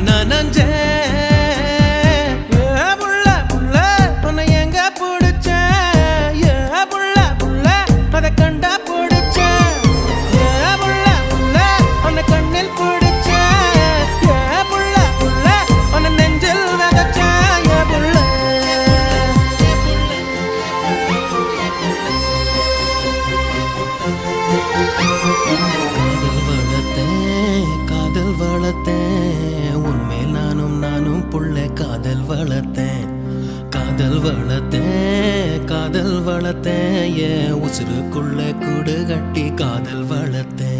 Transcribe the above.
நனஞ்சே புள்ள புள்ள உன்னை எங்க பிடிச்ச புள்ள புள்ள அதை கண்டா பிடிச்ச புள்ள புள்ள உன்னை கண்ணில் பிடிச்ச புள்ள புள்ள உன்னை நெஞ்சில் விதைச்ச புள்ள காதல் வளர்த்தேன் உன்மேல் நானும் புள்ள காதல் வளர்த்தேன் காதல் வளர்த்தேன் என் உசுருக்குள்ள கூடு கட்டி காதல் வளர்த்தேன்